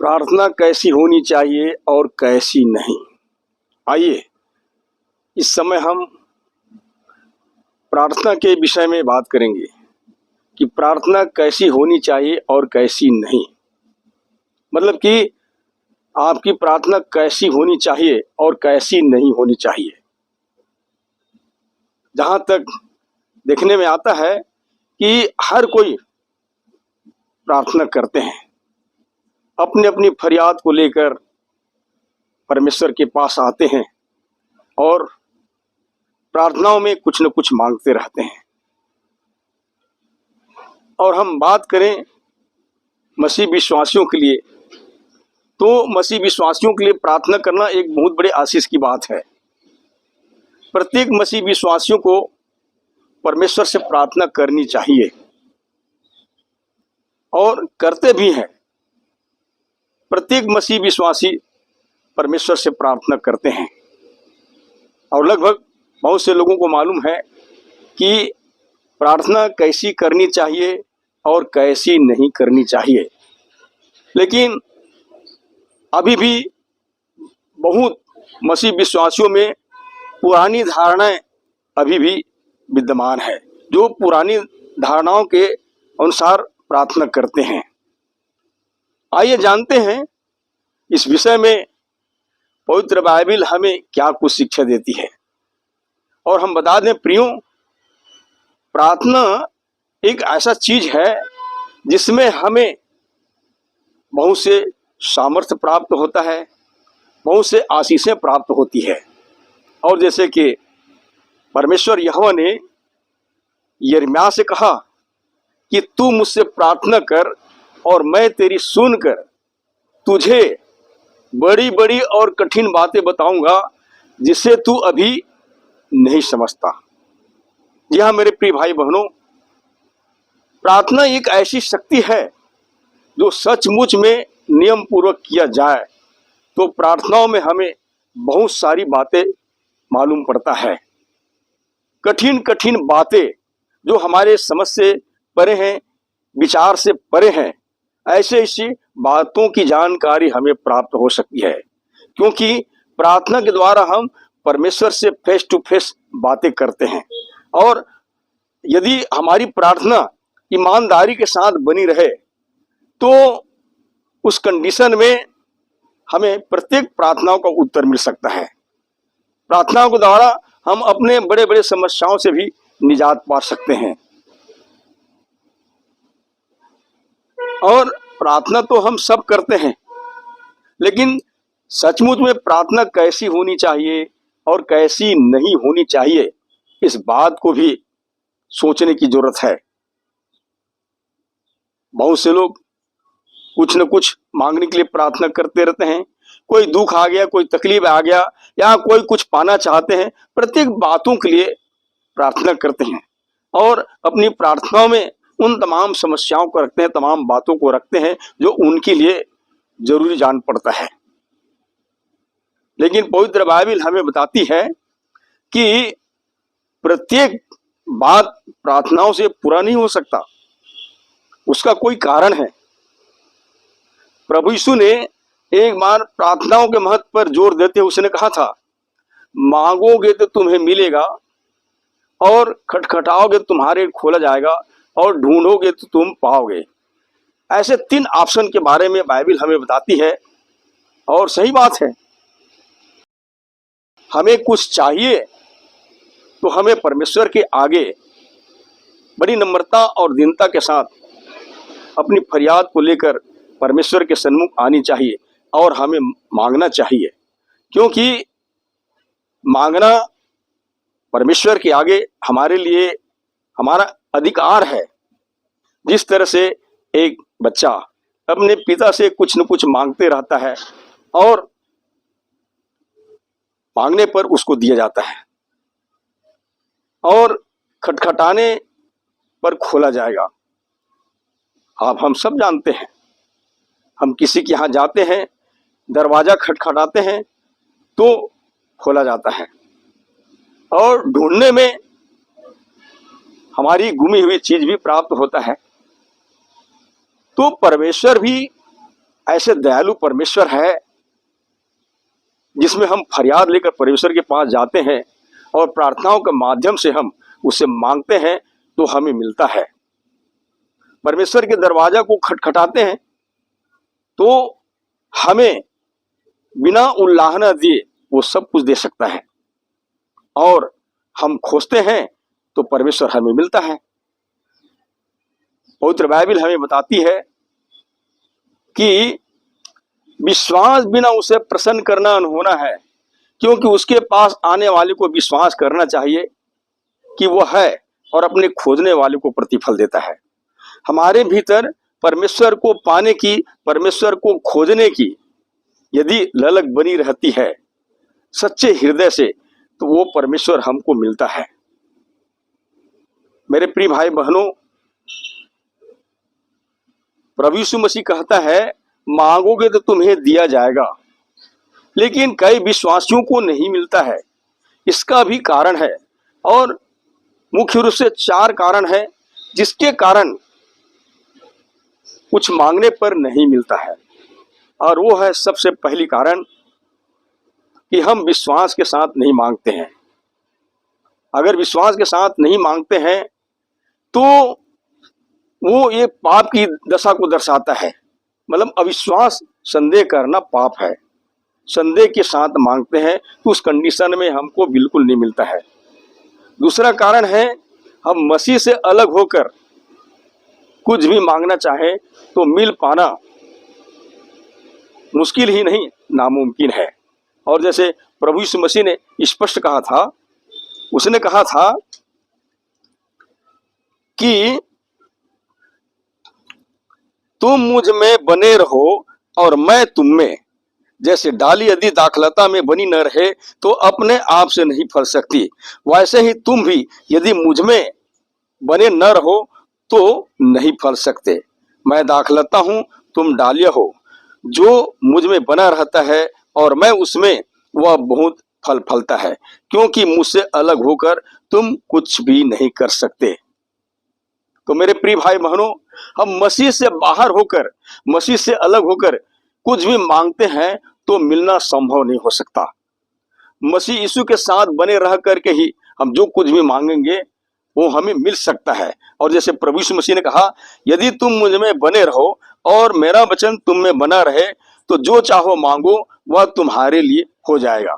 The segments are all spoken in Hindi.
प्रार्थना कैसी होनी चाहिए और कैसी नहीं। आइए इस समय हम प्रार्थना के विषय में बात करेंगे कि प्रार्थना कैसी होनी चाहिए और कैसी नहीं। मतलब कि आपकी प्रार्थना कैसी होनी चाहिए और कैसी नहीं होनी चाहिए। जहाँ तक देखने में आता है कि हर कोई प्रार्थना करते हैं, अपनी अपनी फरियाद को लेकर परमेश्वर के पास आते हैं और प्रार्थनाओं में कुछ न कुछ मांगते रहते हैं। और हम बात करें मसीह विश्वासियों के लिए, तो मसीह विश्वासियों के लिए प्रार्थना करना एक बहुत बड़े आशीष की बात है। प्रत्येक मसीह विश्वासियों को परमेश्वर से प्रार्थना करनी चाहिए और करते भी हैं। प्रत्येक मसीह विश्वासी परमेश्वर से प्रार्थना करते हैं और लगभग बहुत से लोगों को मालूम है कि प्रार्थना कैसी करनी चाहिए और कैसी नहीं करनी चाहिए। लेकिन अभी भी बहुत मसीह विश्वासियों में पुरानी धारणाएं अभी भी विद्यमान है, जो पुरानी धारणाओं के अनुसार प्रार्थना करते हैं। आइए जानते हैं इस विषय में पवित्र बाइबल हमें क्या कुछ शिक्षा देती है। और हम बता दें प्रियो, प्रार्थना एक ऐसा चीज है जिसमें हमें बहुत से सामर्थ्य प्राप्त होता है, बहुत से आशीषें प्राप्त होती है। और जैसे कि परमेश्वर यहोवा ने यिर्मयाह से कहा कि तू मुझसे प्रार्थना कर और मैं तेरी सुनकर तुझे बड़ी बड़ी और कठिन बातें बताऊंगा जिसे तू अभी नहीं समझता। जी हाँ मेरे प्रिय भाई बहनों, प्रार्थना एक ऐसी शक्ति है जो सचमुच में नियम पूर्वक किया जाए तो प्रार्थनाओं में हमें बहुत सारी बातें मालूम पड़ता है। कठिन कठिन बातें जो हमारे समझ से परे हैं, विचार से परे हैं, ऐसी बातों की जानकारी हमें प्राप्त हो सकती है, क्योंकि प्रार्थना के द्वारा हम परमेश्वर से फेस टू फेस बातें करते हैं। और यदि हमारी प्रार्थना ईमानदारी के साथ बनी रहे तो उस कंडीशन में हमें प्रत्येक प्रार्थनाओं का उत्तर मिल सकता है। प्रार्थनाओं के द्वारा हम अपने बड़े बड़े समस्याओं से भी निजात पा सकते हैं। और प्रार्थना तो हम सब करते हैं, लेकिन सचमुच में प्रार्थना कैसी होनी चाहिए और कैसी नहीं होनी चाहिए, इस बात को भी सोचने की जरूरत है। बहुत से लोग कुछ न कुछ मांगने के लिए प्रार्थना करते रहते हैं। कोई दुख आ गया, कोई तकलीफ आ गया, या कोई कुछ पाना चाहते हैं, प्रत्येक बातों के लिए प्रार्थना करते हैं और अपनी प्रार्थनाओं में उन तमाम समस्याओं को रखते हैं, तमाम बातों को रखते हैं जो उनके लिए जरूरी जान पड़ता है। लेकिन पवित्र बाइबल हमें बताती है कि प्रत्येक बात प्रार्थनाओं से पूरा नहीं हो सकता, उसका कोई कारण है। प्रभु यीशु ने एक बार प्रार्थनाओं के महत्व पर जोर देते हुए उसने कहा था, मांगोगे तो तुम्हें मिलेगा और खटखटाओगे तो तुम्हारे खोला जाएगा और ढूंढोगे तो तुम पाओगे। ऐसे 3 ऑप्शन के बारे में बाइबल हमें बताती है और सही बात है। हमें कुछ चाहिए तो हमें परमेश्वर के आगे बड़ी नम्रता और दीनता के साथ अपनी फरियाद को लेकर परमेश्वर के सन्मुख आनी चाहिए और हमें मांगना चाहिए, क्योंकि मांगना परमेश्वर के आगे हमारे लिए हमारा अधिकार है। जिस तरह से एक बच्चा अपने पिता से कुछ न कुछ मांगते रहता है और मांगने पर उसको दिया जाता है और खटखटाने पर खोला जाएगा। अब हम सब जानते हैं, हम किसी के यहाँ जाते हैं, दरवाजा खटखटाते हैं तो खोला जाता है और ढूंढने में हमारी गुमी हुई चीज भी प्राप्त होता है। तो परमेश्वर भी ऐसे दयालु परमेश्वर है जिसमें हम फरियाद लेकर परमेश्वर के पास जाते हैं और प्रार्थनाओं के माध्यम से हम उससे मांगते हैं तो हमें मिलता है। परमेश्वर के दरवाजा को खटखटाते हैं तो हमें बिना उल्लाहना दिए वो सब कुछ दे सकता है, और हम खोजते हैं तो परमेश्वर हमें मिलता है। पवित्र बाइबल हमें बताती है कि विश्वास बिना उसे प्रसन्न करना अनहोना है, क्योंकि उसके पास आने वाले को विश्वास करना चाहिए कि वह है और अपने खोजने वाले को प्रतिफल देता है। हमारे भीतर परमेश्वर को पाने की, परमेश्वर को खोजने की यदि ललक बनी रहती है सच्चे हृदय से, तो वो परमेश्वर हमको मिलता है। मेरे प्रिय भाई बहनों, प्रभु यीशु मसीह कहता है मांगोगे तो तुम्हें दिया जाएगा, लेकिन कई विश्वासियों को नहीं मिलता है। इसका भी कारण है, और मुख्य रूप से 4 कारण है जिसके कारण कुछ मांगने पर नहीं मिलता है। और वो है सबसे पहली कारण कि हम विश्वास के साथ नहीं मांगते हैं। अगर विश्वास के साथ नहीं मांगते हैं तो वो ये पाप की दशा को दर्शाता है। मतलब अविश्वास, संदेह करना पाप है। संदेह के साथ मांगते हैं तो उस कंडीशन में हमको बिल्कुल नहीं मिलता है। दूसरा कारण है हम मसीह से अलग होकर कुछ भी मांगना चाहें तो मिल पाना मुश्किल ही नहीं, नामुमकिन है। और जैसे प्रभु यीशु मसीह ने स्पष्ट कहा था, उसने कहा था कि तुम मुझ में बने रहो और मैं तुम में। जैसे डाली यदि दाखलता में बनी न रहे तो अपने आप से नहीं फल सकती, वैसे ही तुम भी यदि मुझ में बने न रहो तो नहीं फल सकते। मैं दाखलता हूं, तुम डालियां हो। जो मुझ में बना रहता है और मैं उसमें, वह बहुत फल फलता है, क्योंकि मुझसे अलग होकर तुम कुछ भी नहीं कर सकते। तो मेरे प्रिय भाई बहनों, हम मसीह से बाहर होकर, मसीह से अलग होकर कुछ भी मांगते हैं तो मिलना संभव नहीं हो सकता। मसीह यीशु के साथ बने रह करके ही हम जो कुछ भी मांगेंगे वो हमें मिल सकता है। और जैसे प्रभु यीशु मसीह ने कहा, यदि तुम मुझ में बने रहो और मेरा वचन तुम में बना रहे तो जो चाहो मांगो वह तुम्हारे लिए हो जाएगा,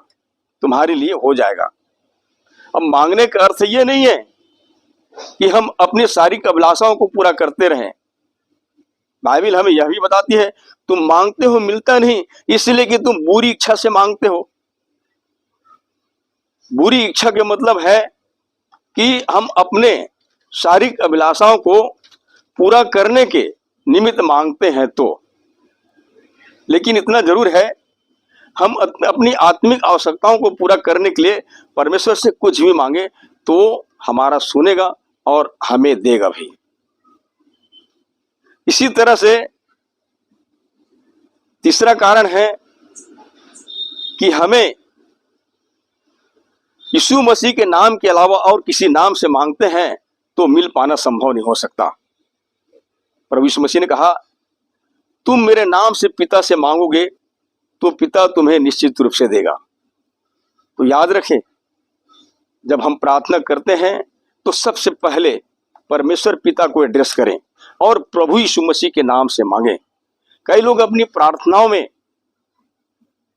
तुम्हारे लिए हो जाएगा। अब मांगने का अर्थ ये नहीं है कि हम अपनी सारी अभिलाषाओं को पूरा करते रहें। बाइबल हमें यह भी बताती है, तुम मांगते हो मिलता नहीं इसलिए कि तुम बुरी इच्छा से मांगते हो। बुरी इच्छा के मतलब है कि हम अपने शारीरिक अभिलाषाओं को पूरा करने के निमित्त मांगते हैं तो। लेकिन इतना जरूर है, हम अपनी आत्मिक आवश्यकताओं को पूरा करने के लिए परमेश्वर से कुछ भी मांगे तो हमारा सुनेगा और हमें देगा भी। इसी तरह से तीसरा कारण है कि हमें यीशु मसीह के नाम के अलावा और किसी नाम से मांगते हैं तो मिल पाना संभव नहीं हो सकता। प्रभु यीशु मसीह ने कहा, तुम मेरे नाम से पिता से मांगोगे तो पिता तुम्हें निश्चित रूप से देगा। तो याद रखें, जब हम प्रार्थना करते हैं तो सबसे पहले परमेश्वर पिता को एड्रेस करें और प्रभु यीशु मसीह के नाम से मांगें। कई लोग अपनी प्रार्थनाओं में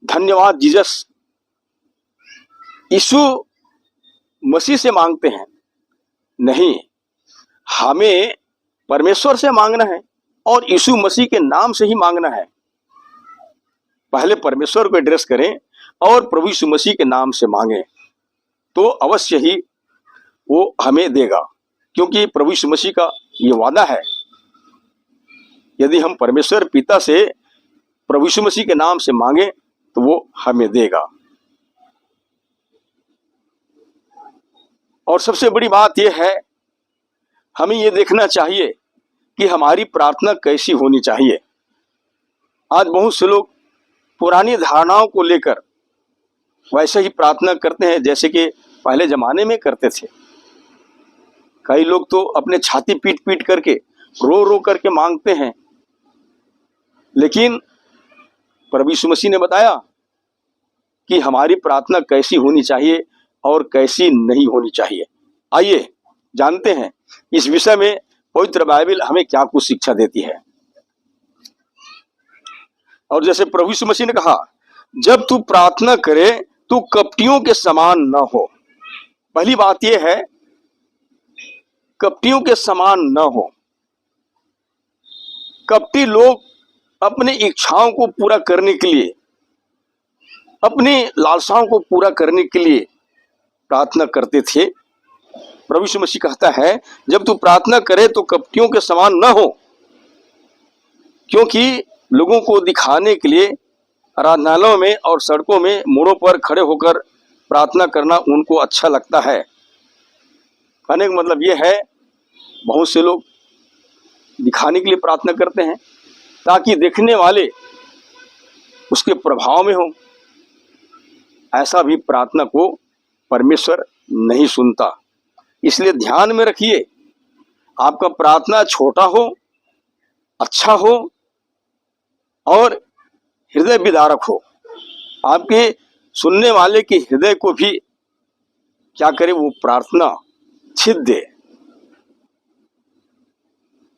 धन्यवाद जीसस, यीशु मसीह से मांगते हैं। नहीं, हमें परमेश्वर से मांगना है और यीशु मसीह के नाम से ही मांगना है। पहले परमेश्वर को एड्रेस करें और प्रभु यीशु मसीह के नाम से मांगें तो अवश्य ही वो हमें देगा, क्योंकि प्रभु यीशु मसीह का ये वादा है, यदि हम परमेश्वर पिता से प्रभु यीशु मसीह के नाम से मांगे तो वो हमें देगा। और सबसे बड़ी बात यह है, हमें ये देखना चाहिए कि हमारी प्रार्थना कैसी होनी चाहिए। आज बहुत से लोग पुरानी धारणाओं को लेकर वैसे ही प्रार्थना करते हैं जैसे कि पहले जमाने में करते थे। कई लोग तो अपने छाती पीट पीट करके, रो रो करके मांगते हैं। लेकिन प्रभु यीशु मसीह ने बताया कि हमारी प्रार्थना कैसी होनी चाहिए और कैसी नहीं होनी चाहिए। आइए जानते हैं इस विषय में पवित्र बाइबल हमें क्या कुछ शिक्षा देती है। और जैसे प्रभु यीशु मसीह ने कहा, जब तू प्रार्थना करे तो कपटियों के समान न हो। पहली बात यह है, कपटियों के समान न हो। कपटी लोग अपनी इच्छाओं को पूरा करने के लिए, अपनी लालसाओं को पूरा करने के लिए प्रार्थना करते थे। प्रभु यीशु मसीह कहता है, जब तू प्रार्थना करे तो कपटियों के समान न हो, क्योंकि लोगों को दिखाने के लिए आराधनालयों में और सड़कों में मोड़ों पर खड़े होकर प्रार्थना करना उनको अच्छा लगता है। कहने का मतलब यह है, बहुत से लोग दिखाने के लिए प्रार्थना करते हैं ताकि देखने वाले उसके प्रभाव में हो। ऐसा भी प्रार्थना को परमेश्वर नहीं सुनता। इसलिए ध्यान में रखिए, आपका प्रार्थना छोटा हो, अच्छा हो और हृदय विदारक हो। आपके सुनने वाले के हृदय को भी क्या करे, वो प्रार्थना छिद दे।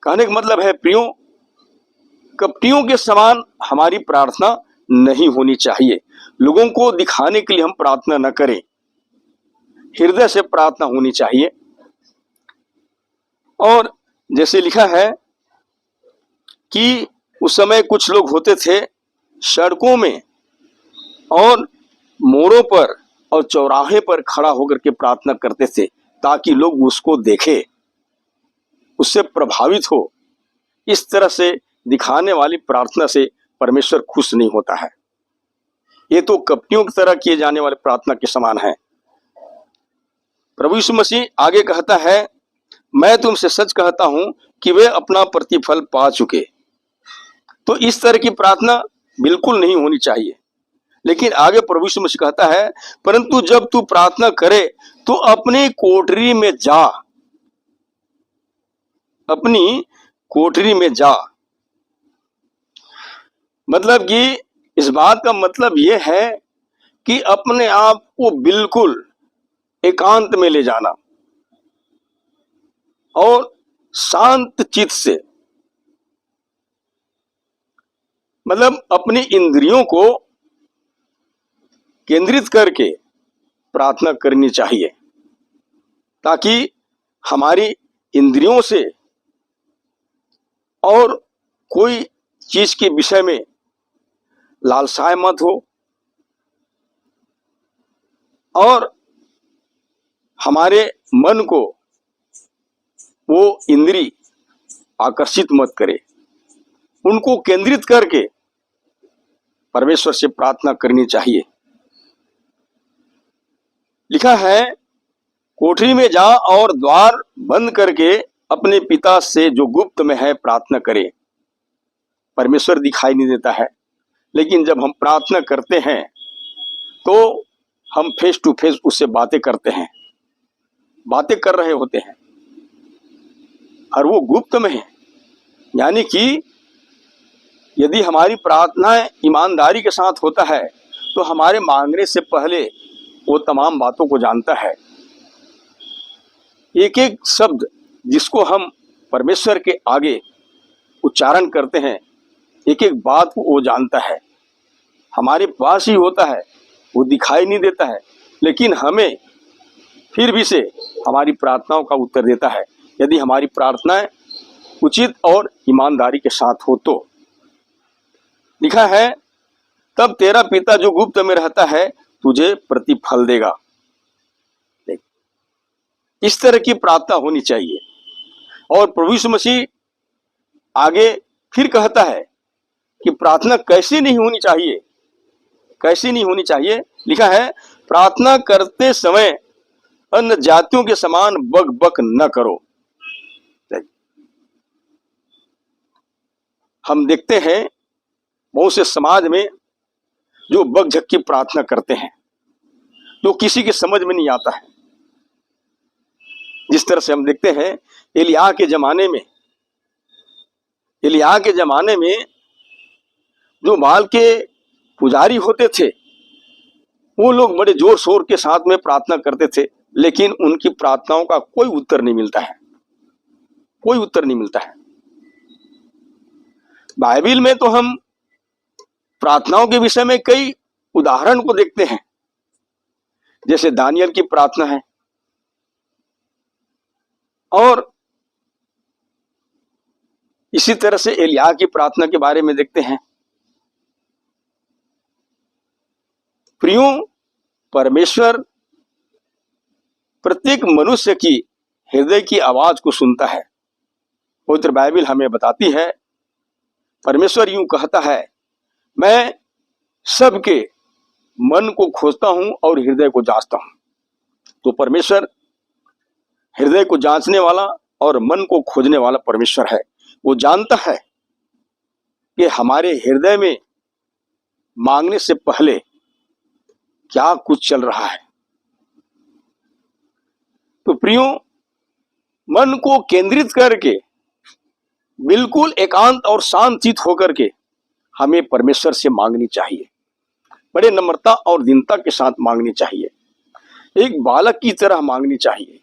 कहने का मतलब है प्रियो, कपटियों के समान हमारी प्रार्थना नहीं होनी चाहिए। लोगों को दिखाने के लिए हम प्रार्थना न करें, हृदय से प्रार्थना होनी चाहिए। और जैसे लिखा है कि उस समय कुछ लोग होते थे सड़कों में और मोड़ों पर और चौराहे पर खड़ा होकर के प्रार्थना करते थे ताकि लोग उसको देखें, उससे प्रभावित हो। इस तरह से दिखाने वाली प्रार्थना से परमेश्वर खुश नहीं होता है। ये तो कपटियों की तरह किए जाने वाले प्रार्थना के समान है। प्रभु यीशु मसीह आगे कहता है, मैं तुमसे सच कहता हूं कि वे अपना प्रतिफल पा चुके। तो इस तरह की प्रार्थना बिल्कुल नहीं होनी चाहिए। लेकिन आगे प्रभु यीशु मसीह कहता है, परंतु जब तू प्रार्थना करे तो अपनी कोठरी में जा, अपनी कोठरी में जा। मतलब कि इस बात का मतलब यह है कि अपने आप को बिल्कुल एकांत में ले जाना और शांत चित्त से, मतलब अपनी इंद्रियों को केंद्रित करके प्रार्थना करनी चाहिए, ताकि हमारी इंद्रियों से और कोई चीज के विषय में लालसाएं मत हो और हमारे मन को वो इंद्री आकर्षित मत करे। उनको केंद्रित करके परमेश्वर से प्रार्थना करनी चाहिए। लिखा है, कोठरी में जा और द्वार बंद करके अपने पिता से जो गुप्त में है प्रार्थना करे। परमेश्वर दिखाई नहीं देता है, लेकिन जब हम प्रार्थना करते हैं तो हम फेस टू फेस उससे बातें करते हैं, बातें कर रहे होते हैं और वो गुप्त में है। यानी कि यदि हमारी प्रार्थनाएं ईमानदारी के साथ होता है तो हमारे मांगने से पहले वो तमाम बातों को जानता है। एक एक शब्द जिसको हम परमेश्वर के आगे उच्चारण करते हैं, एक एक बात को वो जानता है। हमारे पास ही होता है, वो दिखाई नहीं देता है, लेकिन हमें फिर भी से हमारी प्रार्थनाओं का उत्तर देता है, यदि हमारी प्रार्थनाएं उचित और ईमानदारी के साथ हो तो। लिखा है, तब तेरा पिता जो गुप्त में रहता है तुझे प्रतिफल देगा। इस तरह की प्रार्थना होनी चाहिए। और प्रभु यीशु मसीह आगे फिर कहता है कि प्रार्थना कैसी नहीं होनी चाहिए, कैसी नहीं होनी चाहिए। लिखा है, प्रार्थना करते समय अन्य जातियों के समान बक बक न करो। हम देखते हैं बहुत से समाज में जो बक झक की प्रार्थना करते हैं, जो किसी के समझ में नहीं आता है। जिस तरह से हम देखते हैं एलिय्याह के जमाने में जो बाल के पुजारी होते थे वो लोग बड़े जोर शोर के साथ में प्रार्थना करते थे, लेकिन उनकी प्रार्थनाओं का कोई उत्तर नहीं मिलता है, कोई उत्तर नहीं मिलता है। बाइबल में तो हम प्रार्थनाओं के विषय में कई उदाहरण को देखते हैं, जैसे दानियल की प्रार्थना है और इसी तरह से एलिया की प्रार्थना के बारे में देखते हैं। प्रियो, परमेश्वर प्रत्येक मनुष्य की हृदय की आवाज को सुनता है। पवित्र बाइबल हमें बताती है, परमेश्वर यूं कहता है, मैं सबके मन को खोजता हूं और हृदय को जांचता हूं। तो परमेश्वर हृदय को जांचने वाला और मन को खोजने वाला परमेश्वर है। वो जानता है कि हमारे हृदय में मांगने से पहले क्या कुछ चल रहा है। तो प्रियो, मन को केंद्रित करके बिल्कुल एकांत और शांत होकर के हमें परमेश्वर से मांगनी चाहिए। बड़े नम्रता और दीनता के साथ मांगनी चाहिए, एक बालक की तरह मांगनी चाहिए।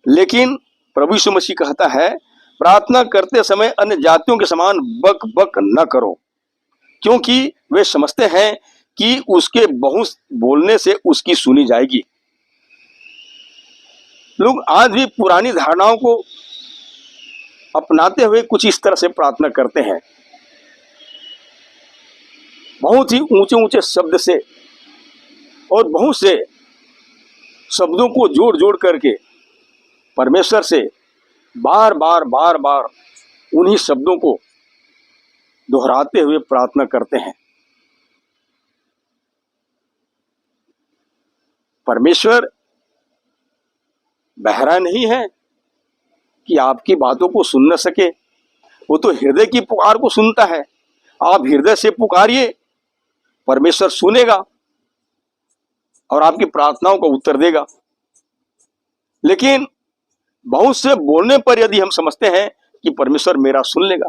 लेकिन प्रभु यीशु मसीह कहता है, प्रार्थना करते समय अन्य जातियों के समान बक बक न करो, क्योंकि वे समझते हैं कि उसके बहुत बोलने से उसकी सुनी जाएगी। लोग आज भी पुरानी धारणाओं को अपनाते हुए कुछ इस तरह से प्रार्थना करते हैं, बहुत ही ऊंचे ऊंचे शब्द से और बहुत से शब्दों को जोड़ जोड़ करके परमेश्वर से बार बार उन्हीं शब्दों को दोहराते हुए प्रार्थना करते हैं। परमेश्वर बहरा नहीं है कि आपकी बातों को सुन न सके, वो तो हृदय की पुकार को सुनता है। आप हृदय से पुकारिए, परमेश्वर सुनेगा और आपकी प्रार्थनाओं का उत्तर देगा। लेकिन बहुत से बोलने पर यदि हम समझते हैं कि परमेश्वर मेरा सुन लेगा,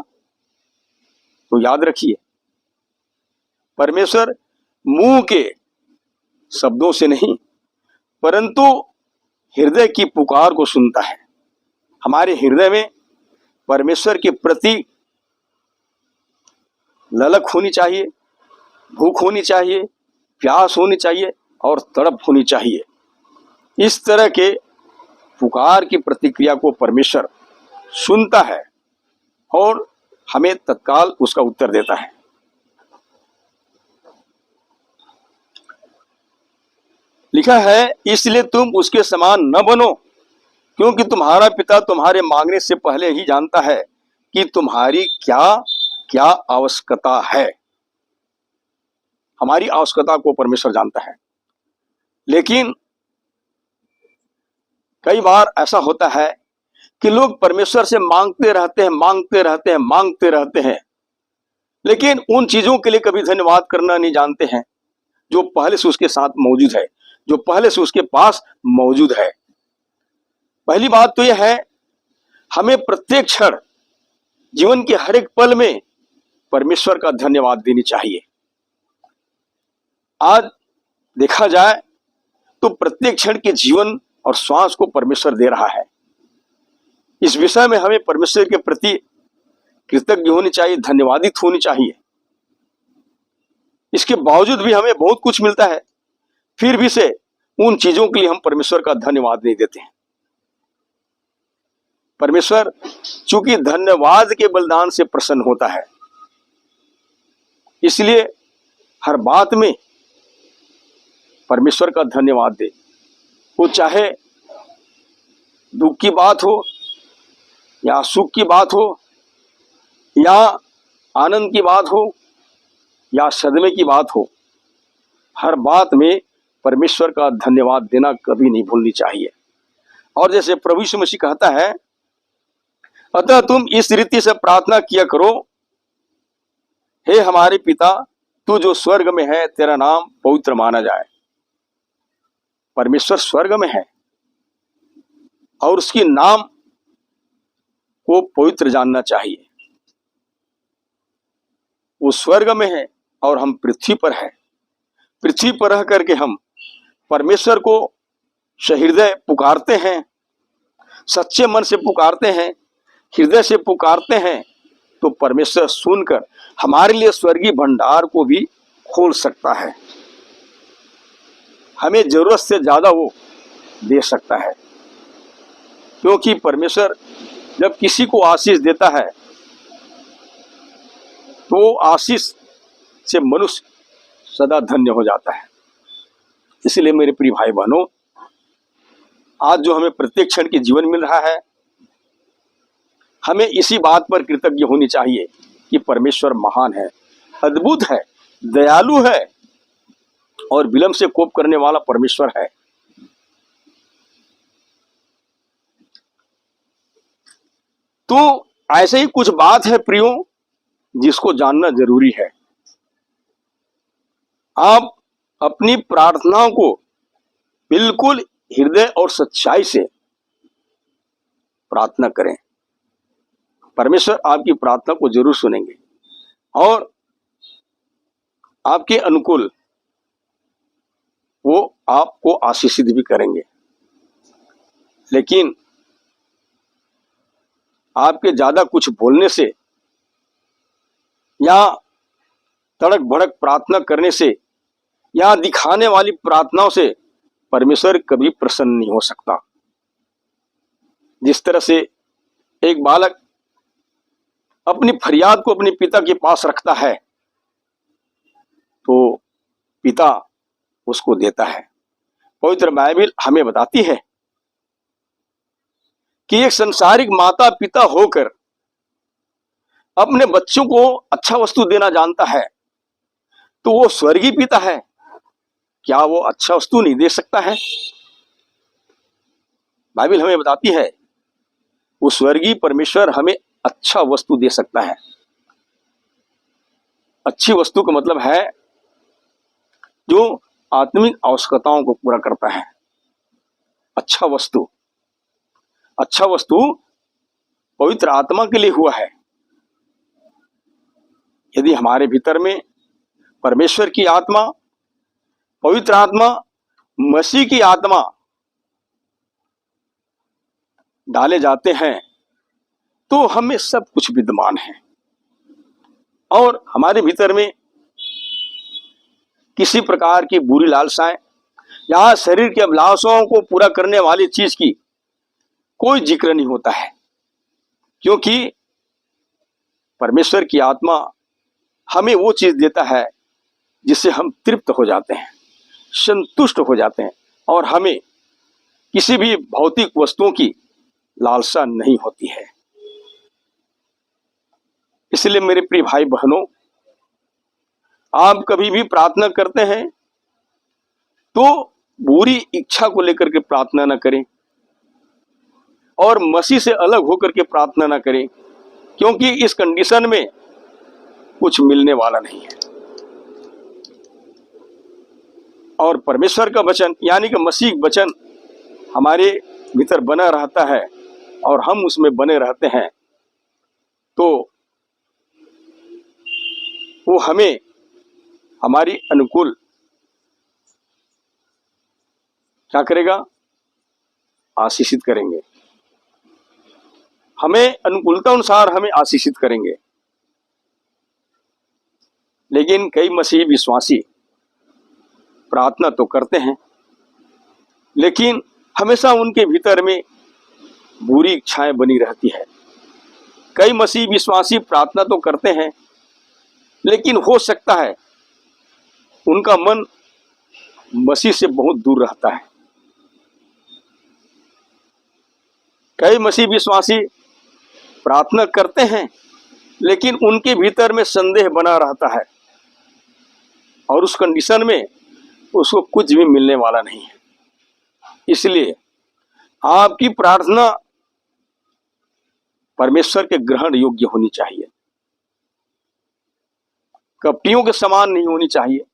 तो याद रखिए, परमेश्वर मुंह के शब्दों से नहीं परंतु हृदय की पुकार को सुनता है। हमारे हृदय में परमेश्वर के प्रति ललक होनी चाहिए, भूख होनी चाहिए, प्यास होनी चाहिए और तड़प होनी चाहिए। इस तरह के पुकार की प्रतिक्रिया को परमेश्वर सुनता है और हमें तत्काल उसका उत्तर देता है। लिखा है, इसलिए तुम उसके समान न बनो, क्योंकि तुम्हारा पिता तुम्हारे मांगने से पहले ही जानता है कि तुम्हारी क्या क्या आवश्यकता है। हमारी आवश्यकता को परमेश्वर जानता है। लेकिन कई बार ऐसा होता है कि लोग परमेश्वर से मांगते रहते हैं, लेकिन उन चीजों के लिए कभी धन्यवाद करना नहीं जानते हैं जो पहले से उसके साथ मौजूद है, जो पहले से उसके पास मौजूद है। पहली बात तो यह है, हमें प्रत्येक क्षण जीवन के हर एक पल में परमेश्वर का धन्यवाद देनी चाहिए। आज देखा जाए तो प्रत्येक क्षण के जीवन और श्वास को परमेश्वर दे रहा है। इस विषय में हमें परमेश्वर के प्रति कृतज्ञ होनी चाहिए, धन्यवादित होनी चाहिए। इसके बावजूद भी हमें बहुत कुछ मिलता है, फिर भी से उन चीजों के लिए हम परमेश्वर का धन्यवाद नहीं देते हैं। परमेश्वर चूंकि धन्यवाद के बलिदान से प्रसन्न होता है, इसलिए हर बात में परमेश्वर का धन्यवाद दे। वो चाहे दुख की बात हो या सुख की बात हो या आनंद की बात हो या सदमे की बात हो, हर बात में परमेश्वर का धन्यवाद देना कभी नहीं भूलनी चाहिए। और जैसे प्रभु यीशु मसीह कहता है, अतः तुम इस रीति से प्रार्थना किया करो, हे हमारे पिता, तू जो स्वर्ग में है, तेरा नाम पवित्र माना जाए। परमेश्वर स्वर्ग में है और उसके नाम को पवित्र जानना चाहिए। वो स्वर्ग में है और हम पृथ्वी पर है। पृथ्वी पर रह करके हम परमेश्वर को सहृदय पुकारते हैं, सच्चे मन से पुकारते हैं, हृदय से पुकारते हैं, तो परमेश्वर सुनकर हमारे लिए स्वर्गीय भंडार को भी खोल सकता है। हमें जरूरत से ज्यादा वो दे सकता है, क्योंकि परमेश्वर जब किसी को आशीष देता है तो आशीष से मनुष्य सदा धन्य हो जाता है। इसलिए मेरे प्रिय भाई बहनों, आज जो हमें प्रत्येक क्षण के जीवन मिल रहा है, हमें इसी बात पर कृतज्ञ होनी चाहिए कि परमेश्वर महान है, अद्भुत है, दयालु है और विलंब से कोप करने वाला परमेश्वर है। तो ऐसे ही कुछ बात है प्रियो, जिसको जानना जरूरी है। आप अपनी प्रार्थनाओं को बिल्कुल हृदय और सच्चाई से प्रार्थना करें। परमेश्वर आपकी प्रार्थना को जरूर सुनेंगे और आपके अनुकूल वो आपको आशीषित भी करेंगे। लेकिन आपके ज्यादा कुछ बोलने से या तड़क भड़क प्रार्थना करने से या दिखाने वाली प्रार्थनाओं से परमेश्वर कभी प्रसन्न नहीं हो सकता। जिस तरह से एक बालक अपनी फरियाद को अपने पिता के पास रखता है तो पिता उसको देता है। पवित्र बाइबल हमें बताती है कि एक संसारिक माता पिता होकर अपने बच्चों को अच्छा वस्तु देना जानता है, तो वो स्वर्गीय पिता है, क्या वो अच्छा वस्तु नहीं दे सकता है? बाइबल हमें बताती है वो स्वर्गीय परमेश्वर हमें अच्छा वस्तु दे सकता है। अच्छी वस्तु का मतलब है जो आत्मिक आवश्यकताओं को पूरा करता है। अच्छा वस्तु पवित्र आत्मा के लिए हुआ है। यदि हमारे भीतर में परमेश्वर की आत्मा, पवित्र आत्मा, मसीह की आत्मा डाले जाते हैं तो हमें सब कुछ विद्यमान है और हमारे भीतर में किसी प्रकार की बुरी लालसाएं या शरीर की अभिलाषाओं को पूरा करने वाली चीज की कोई जिक्र नहीं होता है, क्योंकि परमेश्वर की आत्मा हमें वो चीज देता है जिससे हम तृप्त हो जाते हैं, संतुष्ट हो जाते हैं और हमें किसी भी भौतिक वस्तुओं की लालसा नहीं होती है। इसलिए मेरे प्रिय भाई बहनों, आप कभी भी प्रार्थना करते हैं तो बुरी इच्छा को लेकर के प्रार्थना न करें और मसीह से अलग होकर के प्रार्थना न करें, क्योंकि इस कंडीशन में कुछ मिलने वाला नहीं है। और परमेश्वर का वचन यानी कि मसीह वचन हमारे भीतर बना रहता है और हम उसमें बने रहते हैं, तो वो हमें हमारी अनुकूल क्या करेगा? आशीषित करेंगे। हमें अनुकूलता अनुसार हमें आशीषित करेंगे। लेकिन कई मसीही विश्वासी प्रार्थना तो करते हैं, लेकिन हमेशा उनके भीतर में बुरी इच्छाएं बनी रहती है। कई मसीही विश्वासी प्रार्थना तो करते हैं, लेकिन हो सकता है उनका मन मसीह से बहुत दूर रहता है। कई मसीह विश्वासी प्रार्थना करते हैं, लेकिन उनके भीतर में संदेह बना रहता है और उस कंडीशन में उसको कुछ भी मिलने वाला नहीं है। इसलिए आपकी प्रार्थना परमेश्वर के ग्रहण योग्य होनी चाहिए, कपटियों के समान नहीं होनी चाहिए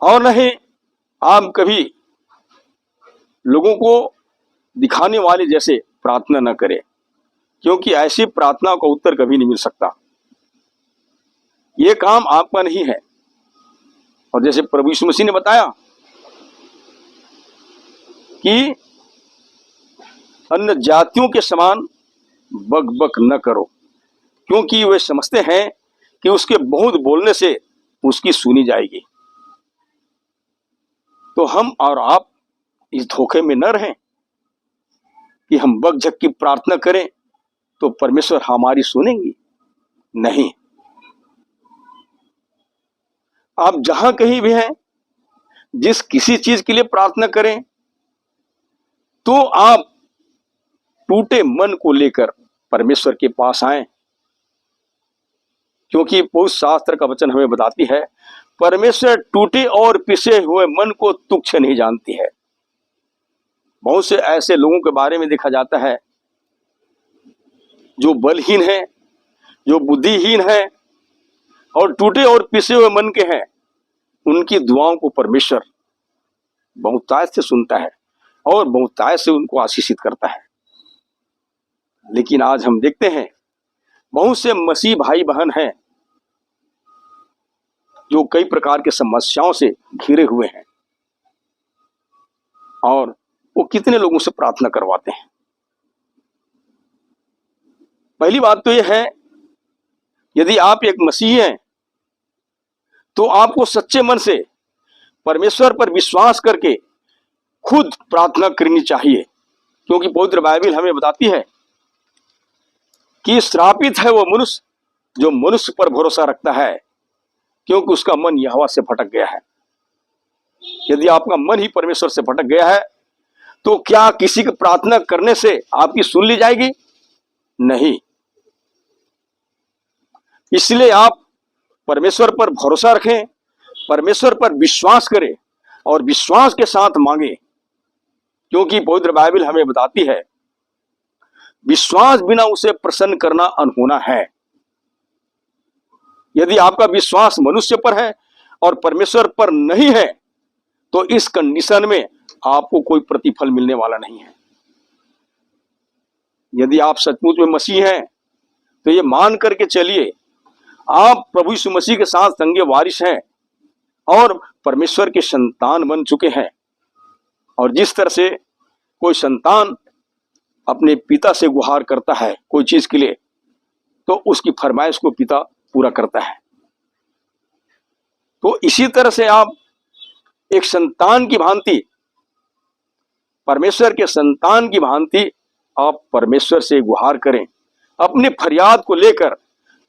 और नहीं आप कभी लोगों को दिखाने वाले जैसे प्रार्थना न करें, क्योंकि ऐसी प्रार्थना का उत्तर कभी नहीं मिल सकता। ये काम आपका नहीं है। और जैसे प्रभु यीशु मसीह ने बताया कि अन्य जातियों के समान बक न करो, क्योंकि वे समझते हैं कि उसके बहुत बोलने से उसकी सुनी जाएगी। तो हम और आप इस धोखे में न रहें कि हम बक झक की प्रार्थना करें तो परमेश्वर हमारी सुनेंगे। नहीं, आप जहां कहीं भी हैं, जिस किसी चीज के लिए प्रार्थना करें, तो आप टूटे मन को लेकर परमेश्वर के पास आए, क्योंकि पवित्र शास्त्र का वचन हमें बताती है परमेश्वर टूटे और पिसे हुए मन को तुच्छ नहीं जानती है। बहुत से ऐसे लोगों के बारे में देखा जाता है जो बलहीन है, जो बुद्धिहीन है और टूटे और पिसे हुए मन के हैं। उनकी दुआओं को परमेश्वर बहुतायत से सुनता है और बहुतायत से उनको आशीषित करता है। लेकिन आज हम देखते हैं बहुत से मसीह भाई बहन हैं जो कई प्रकार के समस्याओं से घिरे हुए हैं और वो कितने लोगों से प्रार्थना करवाते हैं। पहली बात तो यह है, यदि आप एक मसीही हैं तो आपको सच्चे मन से परमेश्वर पर विश्वास करके खुद प्रार्थना करनी चाहिए, क्योंकि पवित्र बाइबल हमें बताती है कि श्रापित है वो मनुष्य जो मनुष्य पर भरोसा रखता है, क्योंकि उसका मन यहोवा से भटक गया है। यदि आपका मन ही परमेश्वर से भटक गया है तो क्या किसी की प्रार्थना करने से आपकी सुन ली जाएगी? नहीं। इसलिए आप परमेश्वर पर भरोसा रखें, परमेश्वर पर विश्वास करें और विश्वास के साथ मांगे, क्योंकि पवित्र बाइबल हमें बताती है विश्वास बिना उसे प्रसन्न करना अनहोना है। यदि आपका विश्वास मनुष्य पर है और परमेश्वर पर नहीं है तो इस कंडीशन में आपको कोई प्रतिफल मिलने वाला नहीं है। यदि आप सचमुच में मसीह हैं तो ये मान करके चलिए आप प्रभु यीशु मसीह के साथ संगे वारिस हैं और परमेश्वर के संतान बन चुके हैं। और जिस तरह से कोई संतान अपने पिता से गुहार करता है कोई चीज के लिए, तो उसकी फरमाइश को पिता पूरा करता है। तो इसी तरह से आप एक संतान की भांति, परमेश्वर के संतान की भांति आप परमेश्वर से गुहार करें, अपने फरियाद को लेकर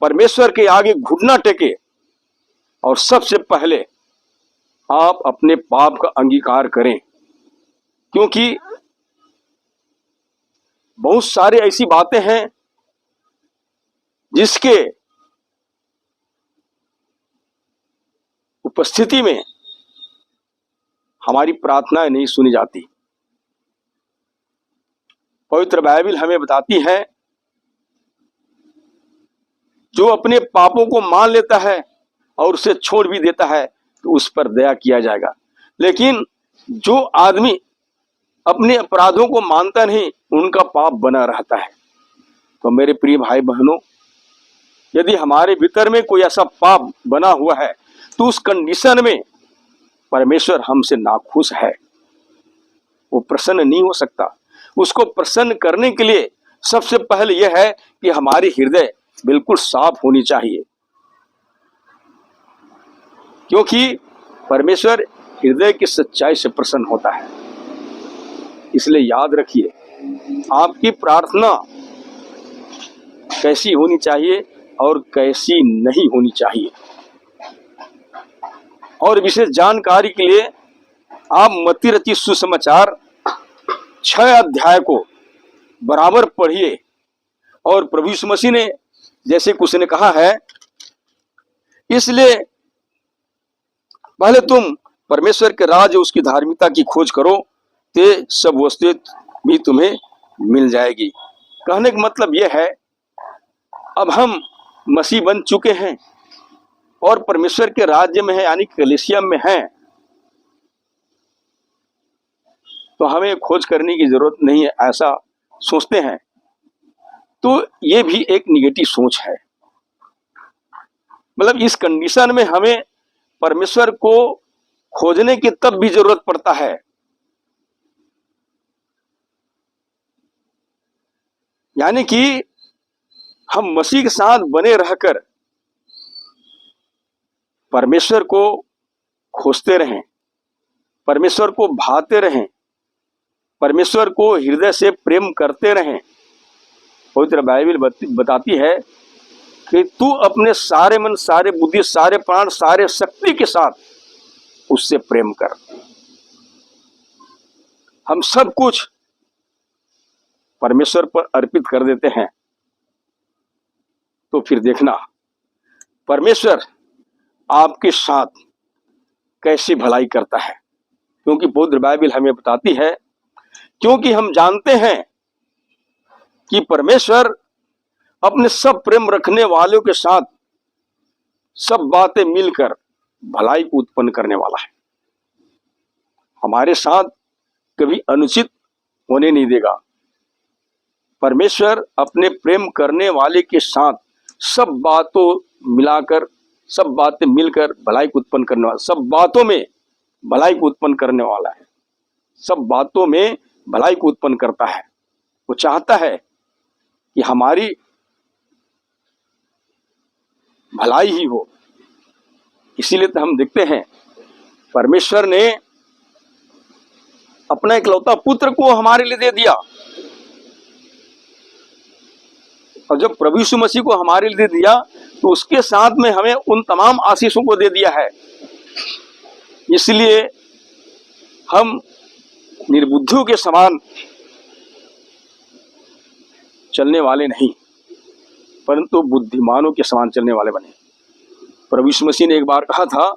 परमेश्वर के आगे घुटना टेके और सबसे पहले आप अपने पाप का अंगीकार करें, क्योंकि बहुत सारी ऐसी बातें हैं जिसके उपस्थिति में हमारी प्रार्थनाएं नहीं सुनी जाती। पवित्र बाइबल हमें बताती है जो अपने पापों को मान लेता है और उसे छोड़ भी देता है तो उस पर दया किया जाएगा, लेकिन जो आदमी अपने अपराधों को मानता नहीं उनका पाप बना रहता है। तो मेरे प्रिय भाई बहनों, यदि हमारे भीतर में कोई ऐसा पाप बना हुआ है तो उस कंडीशन में परमेश्वर हमसे नाखुश है, वो प्रसन्न नहीं हो सकता। उसको प्रसन्न करने के लिए सबसे पहले यह है कि हमारी हृदय बिल्कुल साफ होनी चाहिए, क्योंकि परमेश्वर हृदय की सच्चाई से प्रसन्न होता है। इसलिए याद रखिए, आपकी प्रार्थना कैसी होनी चाहिए और कैसी नहीं होनी चाहिए। और विशेष जानकारी के लिए आप मत्ती रचित सुसमाचार 6 अध्याय को बराबर पढ़िए। और प्रभु यीशु मसीह ने जैसे कुछ ने कहा है, इसलिए पहले तुम परमेश्वर के राज्य उसकी धार्मिकता की खोज करो, ते सब वस्तुएं भी तुम्हें मिल जाएगी। कहने का मतलब यह है, अब हम मसीह बन चुके हैं और परमेश्वर के राज्य में है, यानी कलीसिया में हैं, तो हमें खोज करने की जरूरत नहीं है, ऐसा सोचते हैं। तो ये भी एक निगेटिव सोच है। मतलब इस कंडीशन में हमें परमेश्वर को खोजने की तब भी जरूरत पड़ता है। यानी कि हम मसीह के साथ बने रहकर परमेश्वर को खोजते रहें, परमेश्वर को भाते रहें, परमेश्वर को हृदय से प्रेम करते रहें। पवित्र बाइबल बताती है कि तू अपने सारे मन, सारे बुद्धि, सारे प्राण, सारे शक्ति के साथ उससे प्रेम कर। हम सब कुछ परमेश्वर पर अर्पित कर देते हैं, तो फिर देखना परमेश्वर आपके साथ कैसी भलाई करता है। क्योंकि पवित्र बाइबल हमें बताती है, क्योंकि हम जानते हैं कि परमेश्वर अपने सब प्रेम रखने वालों के साथ सब बातें मिलकर भलाई को उत्पन्न करने वाला है। हमारे साथ कभी अनुचित होने नहीं देगा। परमेश्वर अपने प्रेम करने वाले के साथ सब बातों मिलाकर, सब बातें मिलकर भलाई को उत्पन्न करने वाला, सब बातों में भलाई को उत्पन्न करने वाला है। सब बातों में भलाई को उत्पन्न करता है। वो चाहता है कि हमारी भलाई ही हो। इसीलिए तो हम देखते हैं परमेश्वर ने अपना इकलौता पुत्र को हमारे लिए दे दिया, और जब प्रभु यीशु मसीह को हमारे लिए दे दिया तो उसके साथ में हमें उन तमाम आशीषों को दे दिया है। इसलिए हम निर्बुद्धियों के समान चलने वाले नहीं, परंतु बुद्धिमानों के समान चलने वाले बने। प्रभु यीशु मसीह ने एक बार कहा था,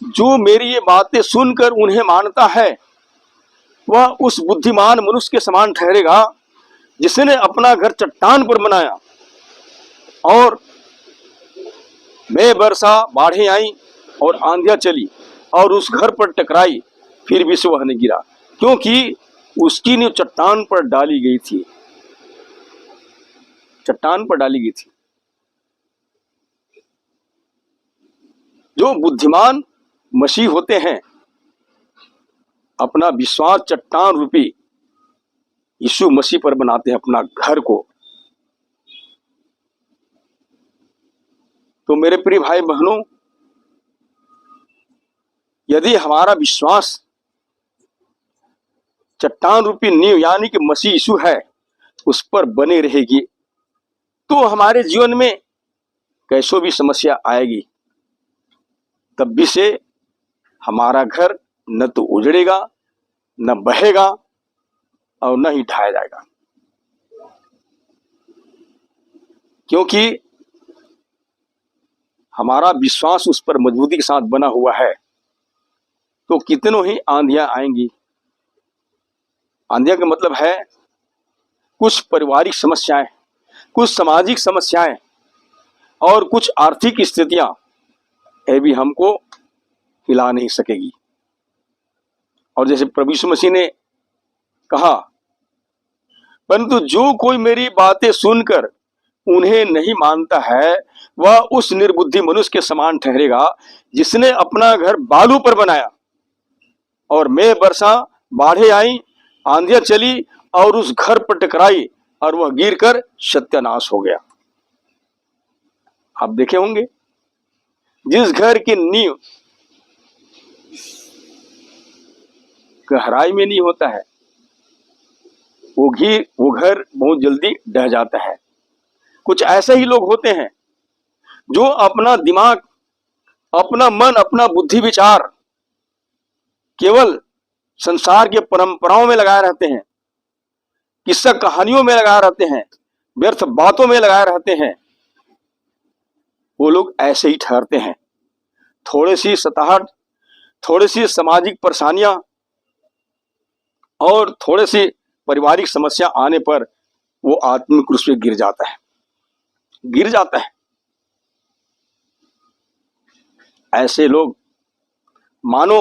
जो मेरी ये बातें सुनकर उन्हें मानता है वह उस बुद्धिमान मनुष्य के समान ठहरेगा जिसने अपना घर चट्टान पर बनाया, और बेबरसा बाढ़ें आई और आंधियां चली और उस घर पर टकराई, फिर भी से वह नहीं गिरा, क्योंकि उसकी नींव चट्टान पर डाली गई थी। चट्टान पर डाली गई थी। जो बुद्धिमान मसीह होते हैं अपना विश्वास चट्टान रूपी यीशु मसीह पर बनाते हैं अपना घर को। तो मेरे प्रिय भाई बहनों, यदि हमारा विश्वास चट्टान रूपी नींव यानी कि मसीह यीशु है उस पर बने रहेगी, तो हमारे जीवन में कैसो भी समस्या आएगी तब भी से हमारा घर न तो उजड़ेगा, न बहेगा और न ही ढाया जाएगा। क्योंकि हमारा विश्वास उस पर मजबूती के साथ बना हुआ है। तो कितनों ही आंधियां आएंगी। आंधियां का मतलब है कुछ पारिवारिक समस्याएं, कुछ सामाजिक समस्याएं और कुछ आर्थिक स्थितियां, ये भी हमको हिला नहीं सकेगी। और जैसे प्रभु यीशु मसीह ने कहा, परंतु जो कोई मेरी बातें सुनकर उन्हें नहीं मानता है वह उस निर्बुद्धि मनुष्य के समान ठहरेगा जिसने अपना घर बालू पर बनाया, और मेघ बरसा, बाढ़ें आई, आंधियां चली और उस घर पर टकराई और वह गिरकर सत्यानाश हो गया। आप देखे होंगे जिस घर की नींव गहराई में नहीं होता है वो घर बहुत जल्दी ढह जाता है। कुछ ऐसे ही लोग होते हैं जो अपना दिमाग, अपना मन, अपना बुद्धि विचार केवल संसार के परंपराओं में लगाए रहते हैं, किस्सा कहानियों में लगाए रहते हैं, व्यर्थ बातों में लगाए रहते हैं। वो लोग ऐसे ही ठहरते हैं। थोड़ी सी सताहट, थोड़ी सी सामाजिक परेशानियां और थोड़े सी पारिवारिक समस्या आने पर वो आत्मिक रूप से गिर जाता है। ऐसे लोग मानो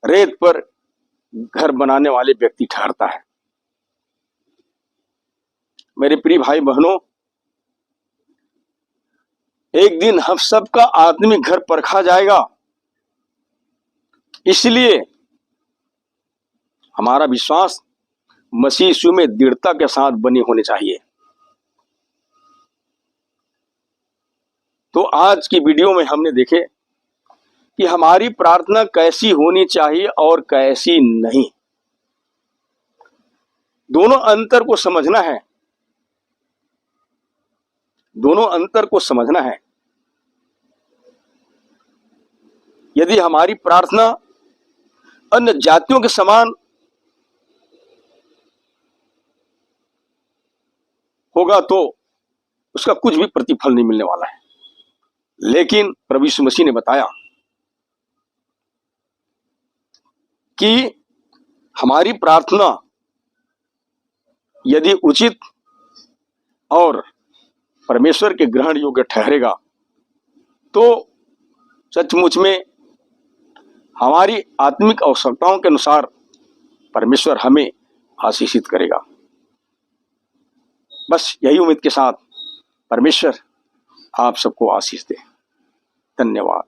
रेत पर घर बनाने वाले व्यक्ति ठहरता है। मेरे प्रिय भाई बहनों, एक दिन हम सबका आत्मिक घर परखा जाएगा। इसलिए हमारा विश्वास मसीह यीशु में दृढ़ता के साथ बनी होनी चाहिए। तो आज की वीडियो में हमने देखे कि हमारी प्रार्थना कैसी होनी चाहिए और कैसी नहीं। दोनों अंतर को समझना है, दोनों अंतर को समझना है। यदि हमारी प्रार्थना अन्य जातियों के समान होगा तो उसका कुछ भी प्रतिफल नहीं मिलने वाला है। लेकिन प्रभु यीशु मसीह ने बताया कि हमारी प्रार्थना यदि उचित और परमेश्वर के ग्रहण योग्य ठहरेगा तो सचमुच में हमारी आत्मिक आवश्यकताओं के अनुसार परमेश्वर हमें आशीषित करेगा। बस यही उम्मीद के साथ परमेश्वर आप सबको आशीष दे। धन्यवाद।